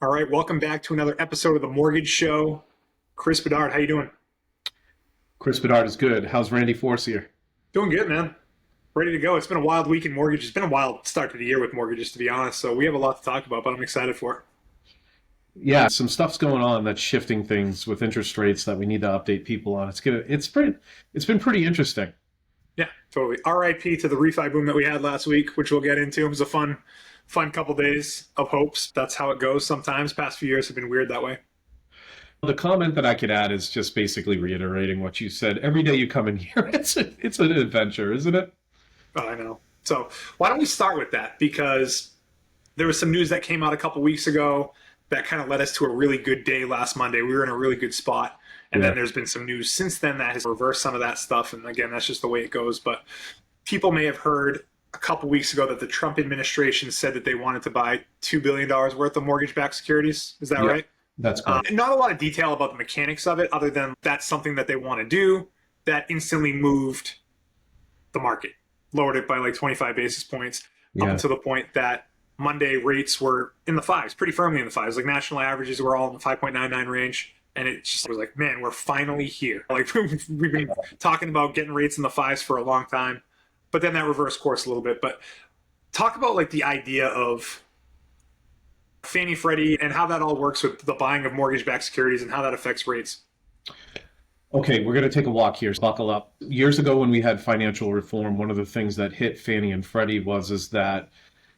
All right, welcome back to another episode of the Mortgage Show. Chris Bedard, how you doing? Chris Bedard is good. How's Randy Force here? Doing good, man. Ready to go. It's been a wild week in mortgages. It's been a wild start to the year with mortgages, to be honest. So we have a lot to talk about, but I'm excited for it. Yeah, some stuff's going on that's shifting things with interest rates that we need to update people on. It's been pretty interesting. Yeah, totally. RIP to the refi boom that we had last week, which we'll get into. It was a fun couple days of hopes. That's how it goes sometimes. Past few years have been weird that way. The comment that I could add is just basically reiterating what you said. Every day you come in here, it's an adventure, isn't it? Oh, I know. So why don't we start with that? Because there was some news that came out a couple weeks ago that kind of led us to a really good day last Monday. We were in a really good spot. And Yeah. then there's been some news since then that has reversed some of that stuff. And again, that's just the way it goes. But people may have heard a couple weeks ago that the Trump administration said that they wanted to buy $2 billion worth of mortgage-backed securities. Is that Yeah, right? that's correct. Not a lot of detail about the mechanics of it, other than that's something that they want to do. That instantly moved the market, lowered it by like 25 basis points, up Yeah. until the point that Monday rates were in the fives, pretty firmly in the fives. Like national averages were all in the 5.99 range. And it just was like, man, we're finally here. Like we've been talking about getting rates in the fives for a long time, but then that reversed course a little bit. But talk about like the idea of Fannie Freddie and how that all works with the buying of mortgage-backed securities and how that affects rates. Okay, we're going to take a walk here. Buckle up. Years ago when we had financial reform, one of the things that hit Fannie and Freddie is that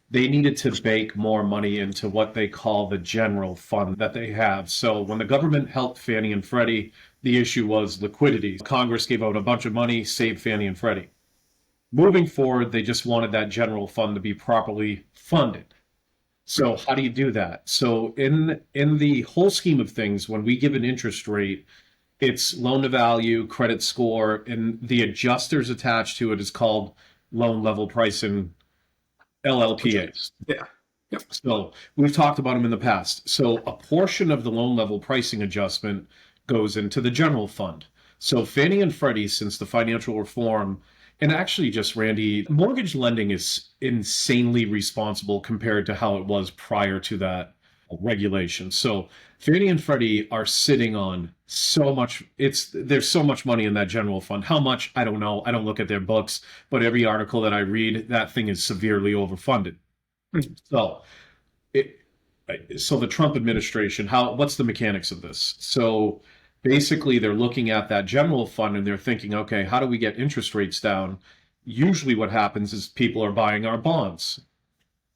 they needed to bake more money into what they call the general fund that they have. So when the government helped Fannie and Freddie, the issue was liquidity. Congress gave out a bunch of money, saved Fannie and Freddie. Moving forward, they just wanted that general fund to be properly funded. So how do you do that? So in the whole scheme of things, when we give an interest rate, it's loan to value, credit score, and the adjusters attached to it is called loan level pricing LLPAs. Yeah. Yep. So we've talked about them in the past. So a portion of the loan level pricing adjustment goes into the general fund. So Fannie and Freddie, since the financial reform, and actually just Randy, mortgage lending is insanely responsible compared to how it was prior to that regulation. So Fannie and Freddie are sitting on so much. There's so much money in that general fund. How much? I don't know. I don't look at their books, but every article that I read, that thing is severely overfunded. So it, so the Trump administration, what's the mechanics of this? So basically they're looking at that general fund and they're thinking, okay, how do we get interest rates down? Usually what happens is people are buying our bonds.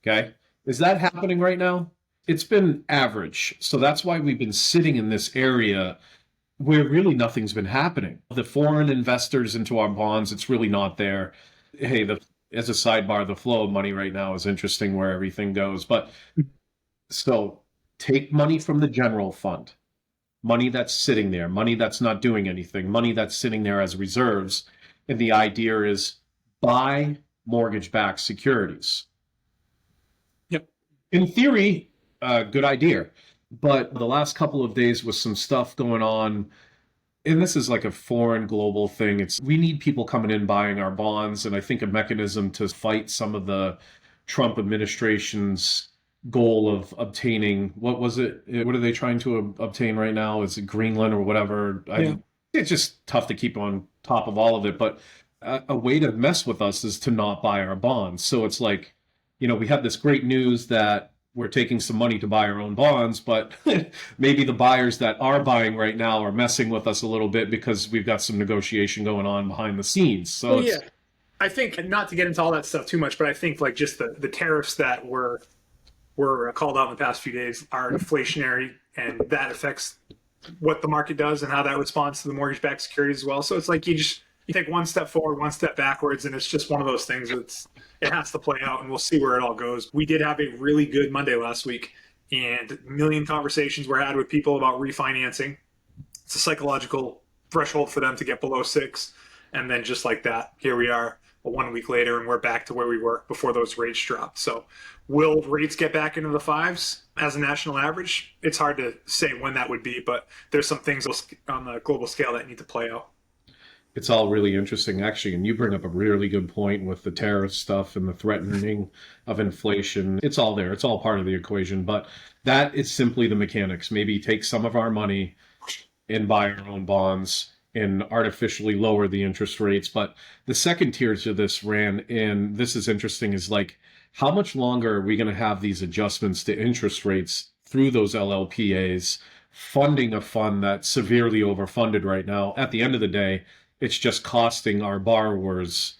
Okay. Is that happening right now? It's been average. So that's why we've been sitting in this area where really nothing's been happening. The foreign investors into our bonds, it's really not there. Hey, as a sidebar, the flow of money right now is interesting where everything goes. But so take money from the general fund, money that's sitting there, money that's not doing anything, money that's sitting there as reserves. And the idea is buy mortgage-backed securities. Yep. In theory, good idea. But the last couple of days with some stuff going on, and this is like a foreign global thing. We need people coming in buying our bonds, and I think a mechanism to fight some of the Trump administration's goal of obtaining, what was it? What are they trying to obtain right now? Is it Greenland or whatever? Yeah. It's just tough to keep on top of all of it. But a way to mess with us is to not buy our bonds. So it's like, we have this great news that we're taking some money to buy our own bonds, but maybe the buyers that are buying right now are messing with us a little bit because we've got some negotiation going on behind the scenes. So Well, yeah. I think, not to get into all that stuff too much, but I think like just the tariffs that were called out in the past few days are inflationary, and that affects what the market does and how that responds to the mortgage-backed securities as well. So it's like you take one step forward, one step backwards, and it's just one of those things. It has to play out, and we'll see where it all goes. We did have a really good Monday last week, and a million conversations were had with people about refinancing. It's a psychological threshold for them to get below 6, and then just like that, here we are 1 week later, and we're back to where we were before those rates dropped. So will rates get back into the fives as a national average? It's hard to say when that would be, but there's some things on the global scale that need to play out. It's all really interesting, actually. And you bring up a really good point with the tariff stuff and the threatening of inflation. It's all there. It's all part of the equation. But that is simply the mechanics. Maybe take some of our money and buy our own bonds and artificially lower the interest rates. But the second tier to this, Ran, and this is interesting, is like, how much longer are we going to have these adjustments to interest rates through those LLPAs, funding a fund that's severely overfunded right now? At the end of the day, it's just costing our borrowers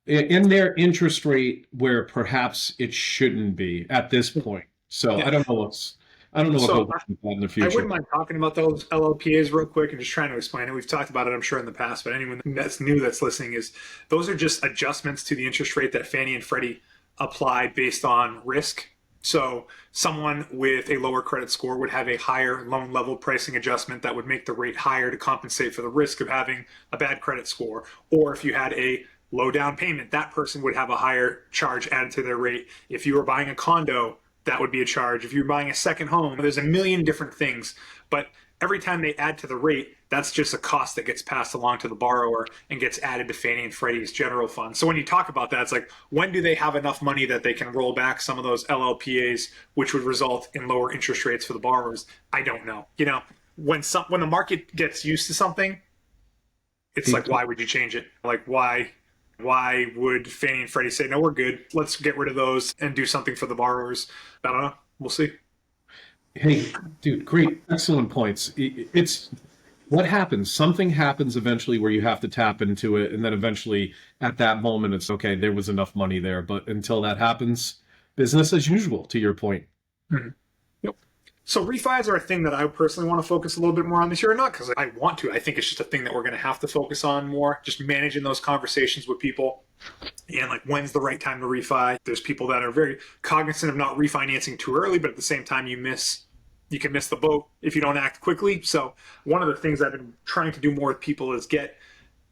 in their interest rate where perhaps it shouldn't be at this point. So Yeah. I don't know what So goes on in the I future. wouldn't mind talking about those LLPAs real quick and just trying to explain it. We've talked about it, I'm sure, in the past, but anyone that's new that's listening is those are just adjustments to the interest rate that Fannie and Freddie apply based on risk. So someone with a lower credit score would have a higher loan level pricing adjustment that would make the rate higher to compensate for the risk of having a bad credit score. Or if you had a low down payment, that person would have a higher charge added to their rate. If you were buying a condo, that would be a charge. If you're buying a second home, there's a million different things. But every time they add to the rate, that's just a cost that gets passed along to the borrower and gets added to Fannie and Freddie's general fund. So when you talk about that, it's like, when do they have enough money that they can roll back some of those LLPAs, which would result in lower interest rates for the borrowers? I don't know. When the market gets used to something, it's like, why would you change it? Like, why would Fannie and Freddie say, no, we're good, let's get rid of those and do something for the borrowers? I don't know. We'll see. Hey, dude, great, excellent points. It's what happens. Something happens eventually where you have to tap into it, and then eventually, at that moment, it's okay. There was enough money there, but until that happens, business as usual. To your point. Mm-hmm. Yep. So refis are a thing that I personally want to focus a little bit more on this year, not because I want to. I think it's just a thing that we're going to have to focus on more. Just managing those conversations with people, and like, when's the right time to refi? There's people that are very cognizant of not refinancing too early, but at the same time, you can miss the boat if you don't act quickly. So one of the things I've been trying to do more with people is get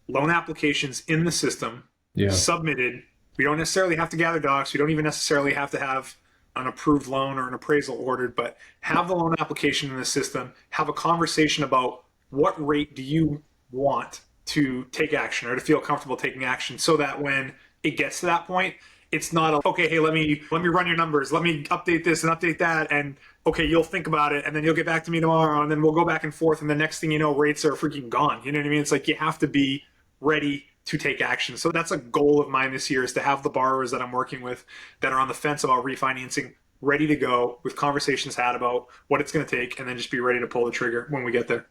loan applications in the system, submitted. We don't necessarily have to gather docs. We don't even necessarily have to have an approved loan or an appraisal ordered, but have the loan application in the system, have a conversation about what rate do you want to take action or to feel comfortable taking action, so that when it gets to that point, it's not okay, hey, let me run your numbers, let me update this and update that, and okay, you'll think about it, and then you'll get back to me tomorrow, and then we'll go back and forth, and the next thing you know, rates are freaking gone. You know what I mean? It's like, you have to be ready to take action. So that's a goal of mine this year, is to have the borrowers that I'm working with that are on the fence about refinancing ready to go, with conversations had about what it's going to take, and then just be ready to pull the trigger when we get there.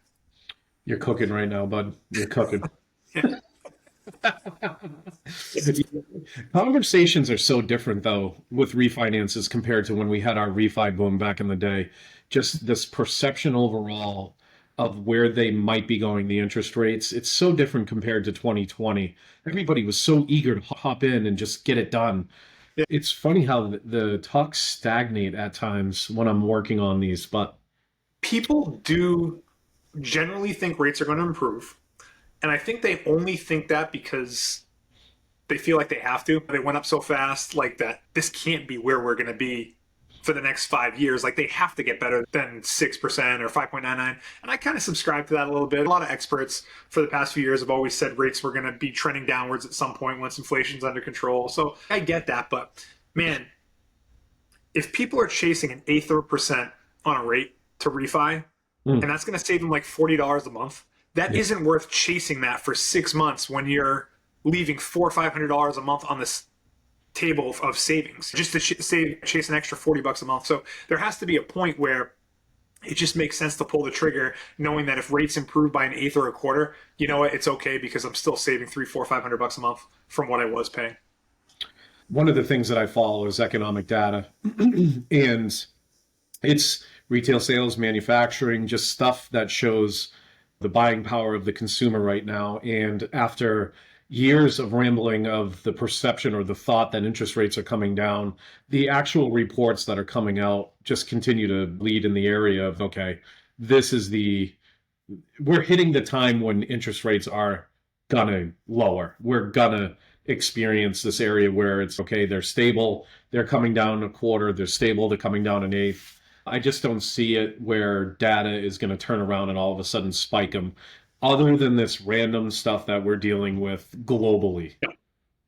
You're cooking right now, bud. You're cooking. Yeah. Conversations are so different, though, with refinances compared to when we had our refi boom back in the day. Just this perception overall of where they might be going, the interest rates, it's so different compared to 2020. Everybody was so eager to hop in and just get it done. Yeah. It's funny how the talks stagnate at times when I'm working on these, but People do generally think rates are going to improve. And I think they only think that because they feel like they have to. They went up so fast, like, that this can't be where we're going to be for the next 5 years. Like, they have to get better than 6% or 5.99. And I kind of subscribe to that a little bit. A lot of experts for the past few years have always said rates were going to be trending downwards at some point once inflation's under control. So I get that. But man, if people are chasing an eighth of a percent on a rate to refi, and that's going to save them like $40 a month, that isn't worth chasing that for 6 months when you're leaving $400 or $500 a month on this table of savings just to chase an extra $40 a month. So there has to be a point where it just makes sense to pull the trigger, knowing that if rates improve by an eighth or a quarter, you know what, it's okay, because I'm still saving $300, $400, $500 a month from what I was paying. one of the things that I follow is economic data, and it's retail sales, manufacturing, just stuff that shows the buying power of the consumer right now. And after years of rambling of the perception or the thought that interest rates are coming down, the actual reports that are coming out just continue to lead in the area of, okay, we're hitting the time when interest rates are gonna lower. We're gonna experience this area where it's okay, they're stable, they're coming down a quarter, they're stable, they're coming down an eighth. I just don't see it where data is going to turn around and all of a sudden spike them. other than this random stuff that we're dealing with globally.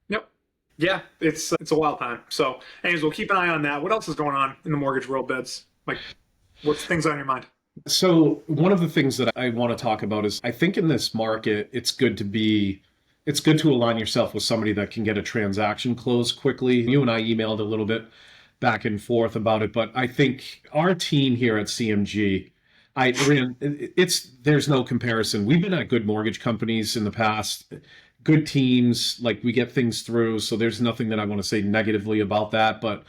Yep. Yeah, it's a wild time. So, anyways, we'll keep an eye on that. What else is going on in the mortgage world, Beds? Like, what's things on your mind? So one of the things that I want to talk about is I think in this market, it's good to align yourself with somebody that can get a transaction closed quickly. You and I emailed a little bit back and forth about it, but I think our team here at CMG, I ran, it's there's no comparison. We've been at good mortgage companies in the past, good teams, like we get things through. So there's nothing that I want to say negatively about that, but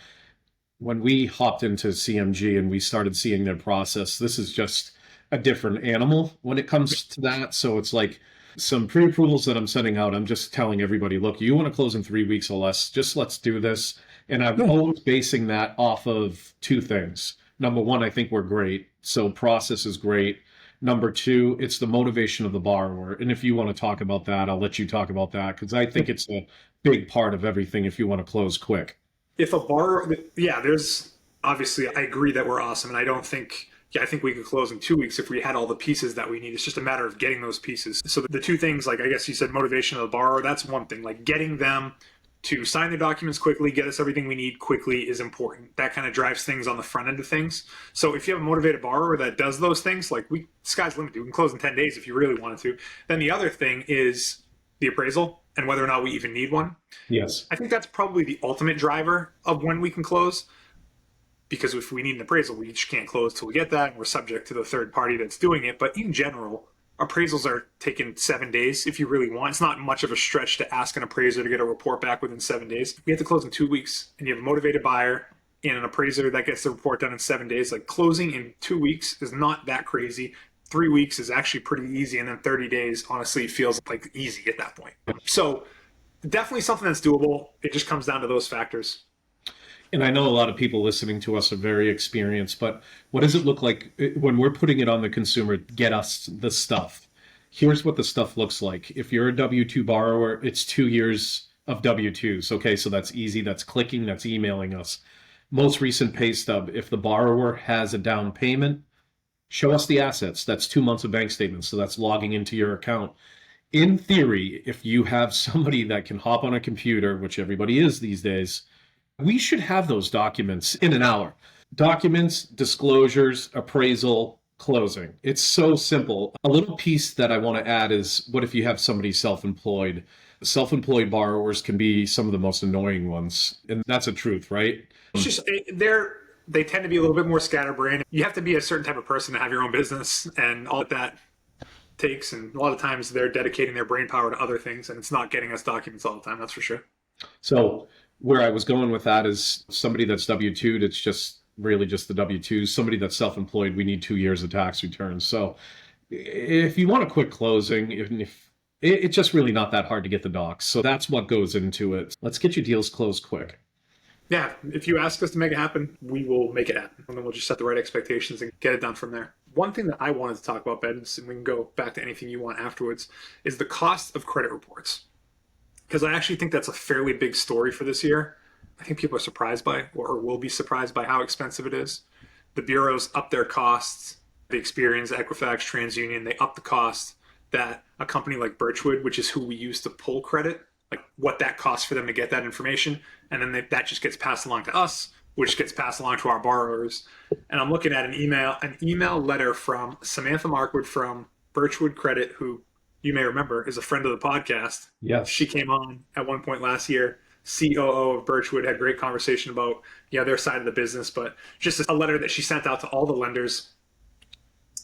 when we hopped into CMG and we started seeing their process, this is just a different animal when it comes to that. So it's like some pre-approvals that I'm sending out. I'm just telling everybody, look, you want to close in 3 weeks or less, just let's do this. And I'm always basing that off of two things. Number one, I think we're great. So process is great. Number two, it's the motivation of the borrower. And if you want to talk about that, I'll let you talk about that because I think it's a big part of everything if you want to close quick. If a borrower, yeah, there's obviously, I agree that we're awesome. And I don't think, yeah, I think we could close in 2 weeks if we had all the pieces that we need. It's just a matter of getting those pieces. So the two things, like I guess you said, motivation of the borrower, that's one thing. Like getting them to sign the documents quickly, get us everything we need quickly is important. That kind of drives things on the front end of things. So if you have a motivated borrower that does those things, like sky's the limit. We can close in 10 days if you really wanted to. Then the other thing is the appraisal and whether or not we even need one. Yes. I think that's probably the ultimate driver of when we can close. Because if we need an appraisal, we just can't close till we get that, and we're subject to the third party that's doing it. But in general, appraisals are taking 7 days if you really want. It's not much of a stretch to ask an appraiser to get a report back within 7 days. We have to close in 2 weeks, and you have a motivated buyer and an appraiser that gets the report done in 7 days. Like closing in 2 weeks is not that crazy. 3 weeks is actually pretty easy, and then 30 days honestly feels like easy at that point. So definitely something that's doable. It just comes down to those factors. And I know a lot of people listening to us are very experienced, but what does it look like when we're putting it on the consumer? Get us the stuff. Here's what the stuff looks like. If you're a W 2 borrower, it's 2 years of W 2s. Okay, so that's easy. That's clicking, that's emailing us. Most recent pay stub. If the borrower has a down payment, show us the assets. That's 2 months of bank statements. So that's logging into your account. In theory, if you have somebody that can hop on a computer, which everybody is these days, we should have those documents in an hour. Documents, disclosures, appraisal, closing. It's so simple. A little piece that I want to add is what if you have somebody self-employed? Self-employed borrowers can be some of the most annoying ones. And that's a truth, right? It's just they tend to be a little bit more scatterbrained. You have to be a certain type of person to have your own business and all that takes. And a lot of times they're dedicating their brain power to other things, and it's not getting us documents all the time. That's for sure. So where I was going with that is somebody that's W-2'd, it's just really just the W-2. Somebody that's self-employed, we need 2 years of tax returns. So if you want a quick closing, even if it's just really not that hard to get the docs. So that's what goes into it. Let's get your deals closed quick. Yeah, if you ask us to make it happen, we will make it happen. And then we'll just set the right expectations and get it done from there. One thing that I wanted to talk about, Ben, and we can go back to anything you want afterwards, is the cost of credit reports. Because I actually think that's a fairly big story for this year. I think people are surprised by, or will be surprised by how expensive it is. The bureaus up their costs. The Experian, Equifax, TransUnion, they up the cost that a company like Birchwood, which is who we use to pull credit, like what that costs for them to get that information. And then that just gets passed along to us, which gets passed along to our borrowers. And I'm looking at an email letter from Samantha Markwood from Birchwood Credit, who you may remember is a friend of the podcast. Yes. She came on at one point last year. COO of Birchwood had great conversation about their side of the business, but just a letter that she sent out to all the lenders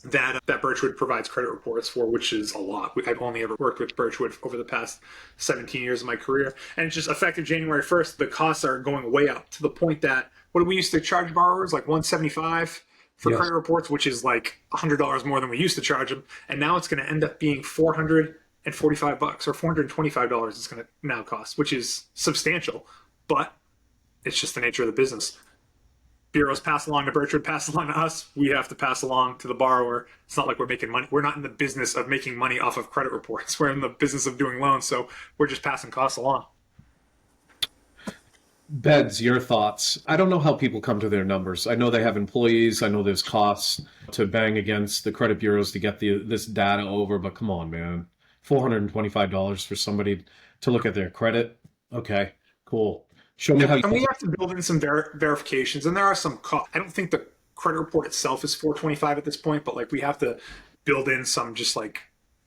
that Birchwood provides credit reports for, which is a lot. I've only ever worked with Birchwood over the past 17 years of my career. And it's just effective January 1st, the costs are going way up to the point that what we used to charge borrowers, like $175 for credit reports, which is like $100 more than we used to charge them. And now it's going to end up being $445 or $425 it's going to now cost, which is substantial. But it's just the nature of the business. Bureaus pass along to Birchwood, pass along to us. We have to pass along to the borrower. It's not like we're making money. We're not in the business of making money off of credit reports. We're in the business of doing loans, so we're just passing costs along. Beds, your thoughts. I don't know how people come to their numbers. I know they have employees. I know there's costs to bang against the credit bureaus to get this data over, but come on, man. $425 for somebody to look at their credit. Okay, cool. Show me how you. And we have to build in some verifications, and there are some costs. I don't think the credit report itself is 425 at this point, but like we have to build in some just like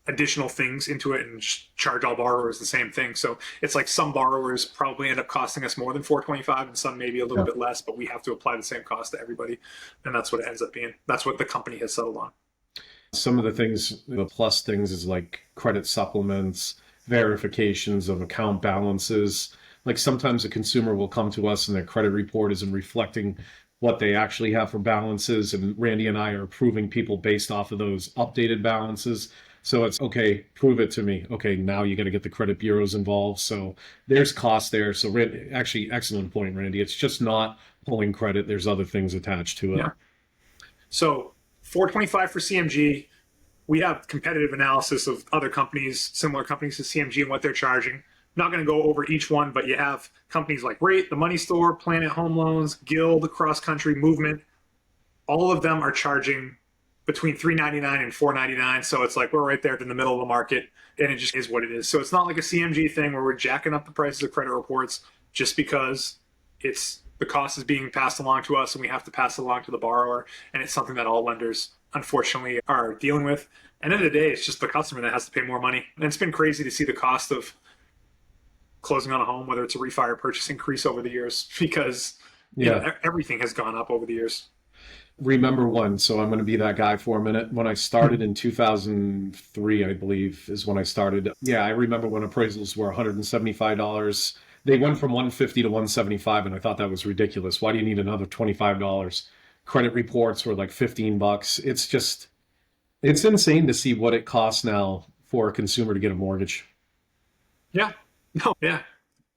additional things into it and charge all borrowers the same thing. So it's like some borrowers probably end up costing us more than 425 and some maybe a little bit less, but we have to apply the same cost to everybody. And that's what it ends up being. That's what the company has settled on. Some of the things, the plus things is like credit supplements, verifications of account balances. Like sometimes a consumer will come to us and their credit report isn't reflecting what they actually have for balances. And Randy and I are approving people based off of those updated balances. So it's, okay, prove it to me. Okay, now you got to get the credit bureaus involved. So there's cost there. So actually, excellent point, Randy. It's just not pulling credit. There's other things attached to it. Yeah. So 425 for CMG. We have competitive analysis of other companies, similar companies to CMG and what they're charging. I'm not going to go over each one, but you have companies like Rate, The Money Store, Planet Home Loans, Guild, Cross Country, Movement. All of them are charging between $399 and $499. So it's like we're right there in the middle of the market, and it just is what it is. So it's not like a CMG thing where we're jacking up the prices of credit reports just because it's the cost is being passed along to us and we have to pass it along to the borrower. And it's something that all lenders, unfortunately, are dealing with. And at the end of the day, it's just the customer that has to pay more money. And it's been crazy to see the cost of closing on a home, whether it's a refi or purchase, increase over the years because everything has gone up over the years. Remember one, so I'm going to be that guy for a minute. When I started in 2003, I believe, is when I started. Yeah, I remember when appraisals were $175. They went from $150 to $175, and I thought that was ridiculous. Why do you need another $25? Credit reports were like $15. It's insane to see what it costs now for a consumer to get a mortgage. Yeah. No, yeah.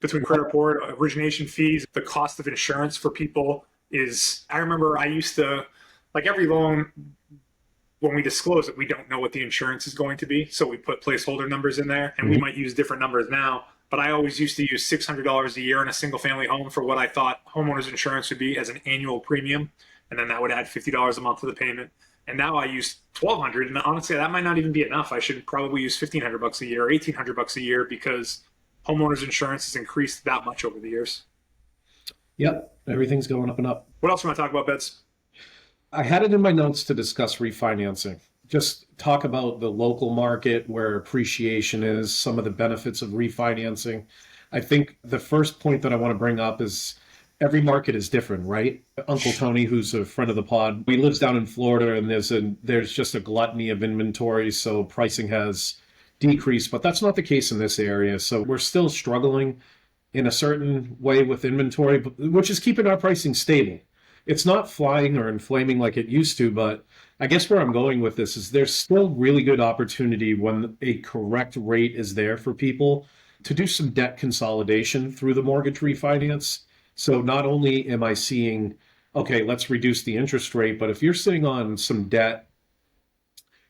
Between credit report, origination fees, the cost of insurance for people is, I remember I used to, like every loan, when we disclose it, we don't know what the insurance is going to be. So we put placeholder numbers in there, and we might use different numbers now. But I always used to use $600 a year in a single family home for what I thought homeowners insurance would be as an annual premium. And then that would add $50 a month to the payment. And now I use $1,200. And honestly, that might not even be enough. I should probably use $1,500 a year or $1,800 a year because homeowners insurance has increased that much over the years. Yep, everything's going up and up. What else do you want to talk about, Bets? I had it in my notes to discuss refinancing. Just talk about the local market, where appreciation is, some of the benefits of refinancing. I think the first point that I want to bring up is every market is different, right? Uncle Tony, who's a friend of the pod, he lives down in Florida, and there's just a gluttony of inventory, so pricing has decreased, but that's not the case in this area. So we're still struggling in a certain way with inventory, which is keeping our pricing stable. It's not flying or inflaming like it used to, but I guess where I'm going with this is there's still really good opportunity when a correct rate is there for people to do some debt consolidation through the mortgage refinance. So not only am I seeing, okay, let's reduce the interest rate, but if you're sitting on some debt,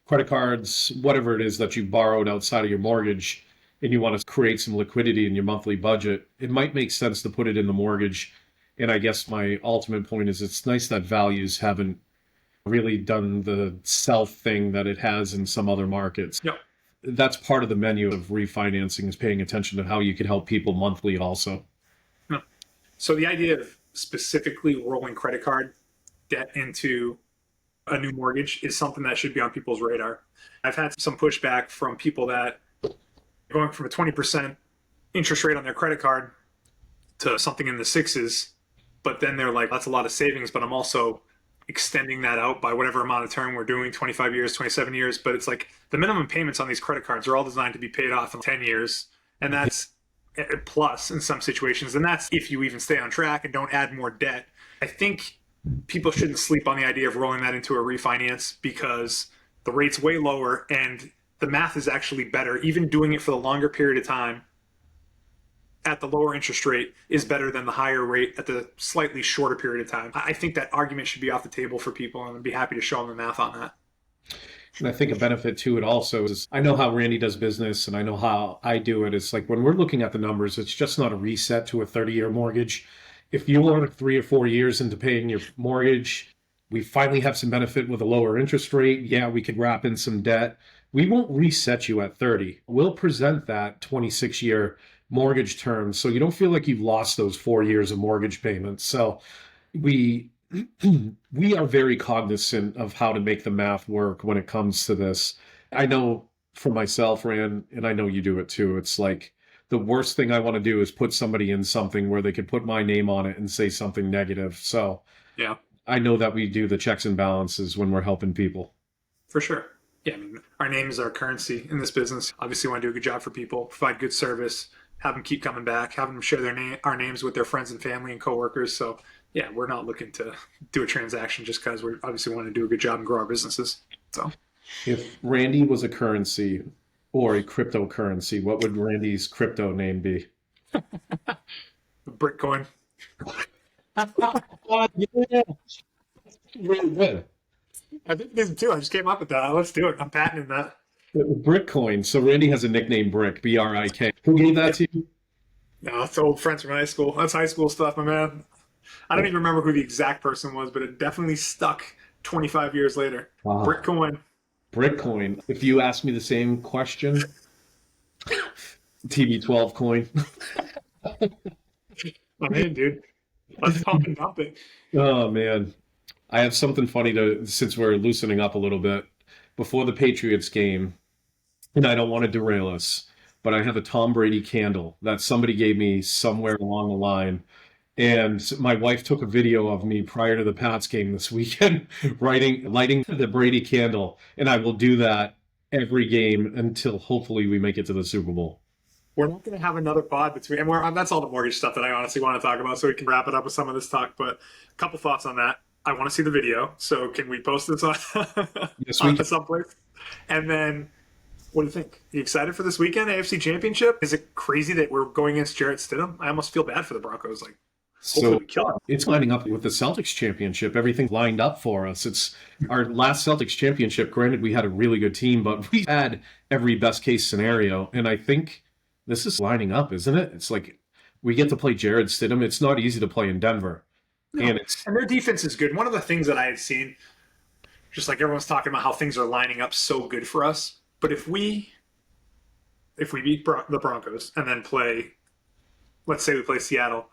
credit cards, whatever it is that you borrowed outside of your mortgage, and you want to create some liquidity in your monthly budget, it might make sense to put it in the mortgage. And I guess my ultimate point is it's nice that values haven't really done the self thing that it has in some other markets. Yep. That's part of the menu of refinancing, is paying attention to how you could help people monthly also. No. So the idea of specifically rolling credit card debt into a new mortgage is something that should be on people's radar. I've had some pushback from people that are going from a 20% interest rate on their credit card to something in the sixes, but then they're like, that's a lot of savings, but I'm also extending that out by whatever amount of term we're doing, 25 years, 27 years. But it's like the minimum payments on these credit cards are all designed to be paid off in 10 years. And that's plus in some situations. And that's if you even stay on track and don't add more debt. I think people shouldn't sleep on the idea of rolling that into a refinance because the rate's way lower and the math is actually better. Even doing it for the longer period of time at the lower interest rate is better than the higher rate at the slightly shorter period of time. I think that argument should be off the table for people, and I'd be happy to show them the math on that. And I think a benefit to it also is, I know how Randy does business and I know how I do it. It's like when we're looking at the numbers, it's just not a reset to a 30-year mortgage. if you're 3 or 4 years into paying your mortgage, we finally have some benefit with a lower interest rate. Yeah, we could wrap in some debt. We won't reset you at 30. We'll present that 26-year mortgage term so you don't feel like you've lost those 4 years of mortgage payments. So we we are very cognizant of how to make the math work when it comes to this. I know for myself, Rand, and I know you do it too. It's like the worst thing I want to do is put somebody in something where they could put my name on it and say something negative. So Yeah, I know that we do the checks and balances when we're helping people. for sure. Yeah, I mean, our name is our currency in this business. Obviously, we want to do a good job for people, provide good service, have them keep coming back, have them share our names with their friends and family and coworkers. So, yeah, we're not looking to do a transaction just because we obviously want to do a good job and grow our businesses. So, If Randy was a currency or a cryptocurrency, what would Randy's crypto name be? Bitcoin. Yeah. Really good. I think this too. I just came up with that. Let's do it. I'm patenting that. Brickcoin. So Randy has a nickname, Brick, BRIK. Who gave that to you? No, it's old friends from high school. That's high school stuff, my man. I don't even remember who the exact person was, but it definitely stuck 25 years later. Wow. Bitcoin. Brickcoin. If you ask me the same question, TB12 coin. I'm in, dude. Let's pump and dump it. Oh man. I have something funny to since we're loosening up a little bit. Before the Patriots game, and I don't want to derail us, but I have a Tom Brady candle that somebody gave me somewhere along the line. And my wife took a video of me prior to the Pats game this weekend, lighting the Brady candle. And I will do that every game until hopefully we make it to the Super Bowl. We're not going to have another pod between, and that's all the mortgage stuff that I honestly want to talk about, so we can wrap it up with some of this talk. But a couple thoughts on that. I want to see the video, so can we post this on, Yes, we can. someplace? And then, what do you think? Are you excited for this weekend, AFC Championship? Is it crazy that we're going against Jarrett Stidham? I almost feel bad for the Broncos. Like, hopefully So we kill him. it's lining up with the Celtics championship. Everything lined up for us. It's our last Celtics championship. Granted, we had a really good team, but we had every best case scenario. And I think this is lining up, isn't it? It's like we get to play Jared Stidham. It's not easy to play in Denver. No. And it's And their defense is good. One of the things that I had seen, just like everyone's talking about how things are lining up so good for us. But if we beat the Broncos and then let's say we play Seattle,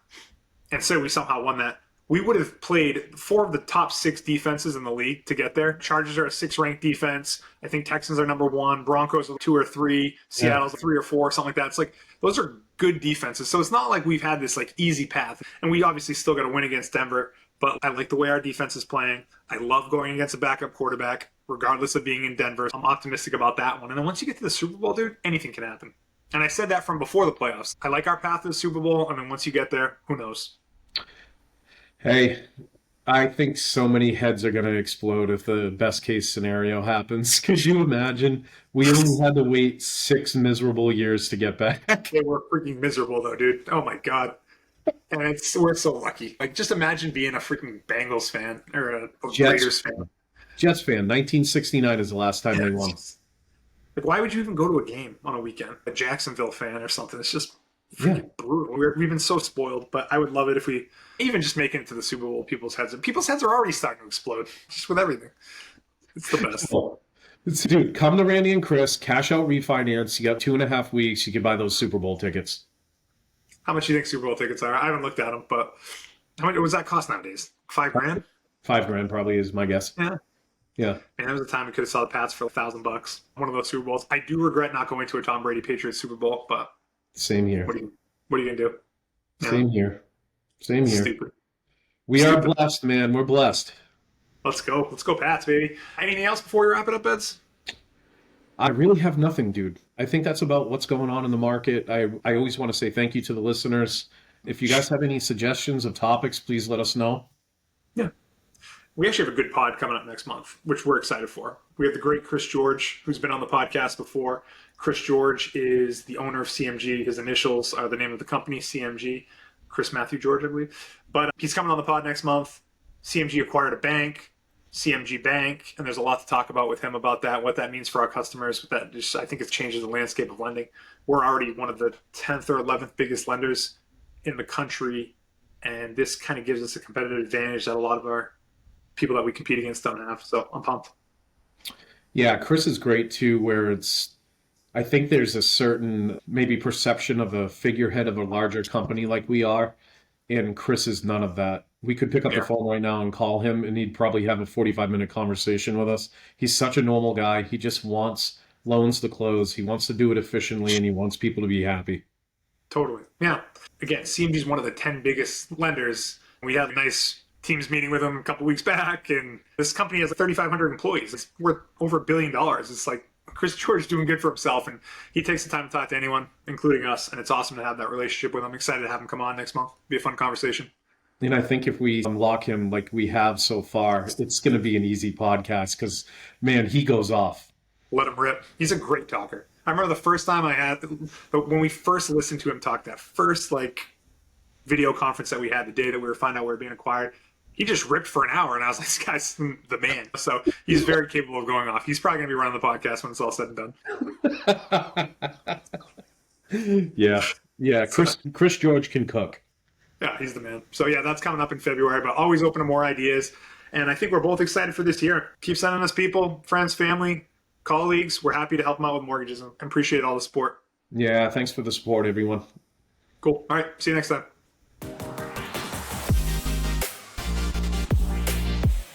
and say we somehow won that, we would have played 4 of the top 6 defenses in the league to get there. Chargers are a 6th-ranked defense. I think Texans are number 1. Broncos are 2 or 3. Seattle's 3 or 4, something like that. It's like those are good defenses. So it's not like we've had this like easy path. And we obviously still got to win against Denver. But I like the way our defense is playing. I love going against a backup quarterback, regardless of being in Denver. I'm optimistic about that one. And then once you get to the Super Bowl, dude, anything can happen. And I said that from before the playoffs. I like our path to the Super Bowl. And then once you get there, who knows? Hey, I think so many heads are going to explode if the best case scenario happens. Could you imagine? We only had to wait 6 miserable years to get back. They were freaking miserable, though, dude. Oh, my God. And we're so lucky. Like, just imagine being a freaking Bengals fan or a Raiders fan. Jets fan. 1969 is the last time they won. Like, why would you even go to a game on a weekend? A Jacksonville fan or something. It's just freaking brutal. We've been so spoiled, but I would love it if we even just make it to the Super Bowl. People's heads are already starting to explode just with everything. It's the best. Dude, come to Randy and Chris, cash out refinance. You got 2.5 weeks. You can buy those Super Bowl tickets. How much do you think Super Bowl tickets are? I haven't looked at them, but how much does that cost nowadays? $5,000? $5,000 probably is my guess. Yeah. Yeah. Man, there was a time we could have saw the Pats for $1,000. One of those Super Bowls. I do regret not going to a Tom Brady Patriots Super Bowl, but Same here. what are you gonna do? Same here. Same here. Stupid. We are blessed, man. We're blessed. Let's go. Let's go, Pats, baby. Anything else before we wrap it up, Beds? I really have nothing, dude. I think that's about what's going on in the market. I always want to say thank you to the listeners. If you guys have any suggestions of topics, please let us know. Yeah. We actually have a good pod coming up next month, which we're excited for. We have the great Chris George, who's been on the podcast before. Chris George is the owner of CMG. His initials are the name of the company, CMG. Chris Matthew George, I believe. But he's coming on the pod next month. CMG acquired a bank, CMG Bank, and there's a lot to talk about with him about that, what that means for our customers. That just, I think it changes the landscape of lending. We're already one of the 10th or 11th biggest lenders in the country and this kind of gives us a competitive advantage that a lot of our people that we compete against don't have. So I'm pumped. Yeah, Chris is great too, where I think there's a certain maybe perception of a figurehead of a larger company like we are, and Chris is none of that. We could pick up the Yeah, phone right now and call him, and he'd probably have a 45-minute conversation with us. He's such a normal guy. He just wants loans to close. He wants to do it efficiently, and he wants people to be happy. totally. Yeah. Again, CMG is one of the 10 biggest lenders. We had a nice Teams meeting with them a couple weeks back, and this company has 3,500 employees. It's worth over $1 billion. It's like Chris George is doing good for himself, and he takes the time to talk to anyone, including us, and it's awesome to have that relationship with him. I'm excited to have him come on next month. Be a fun conversation. And I think if we unlock him like we have so far, it's going to be an easy podcast because, man, he goes off. Let him rip. He's a great talker. I remember the first time when we first listened to him talk, that first like video conference that we had the day that we were finding out we were being acquired. He just ripped for an hour, and I was like, this guy's the man. So he's very capable of going off. He's probably going to be running the podcast when it's all said and done. Yeah. Yeah. Chris George can cook. Yeah, he's the man. So yeah, that's coming up in February, but always open to more ideas. And I think we're both excited for this year. Keep sending us people, friends, family, colleagues. We're happy to help them out with mortgages and appreciate all the support. Yeah. Thanks for the support, everyone. Cool. All right. See you next time.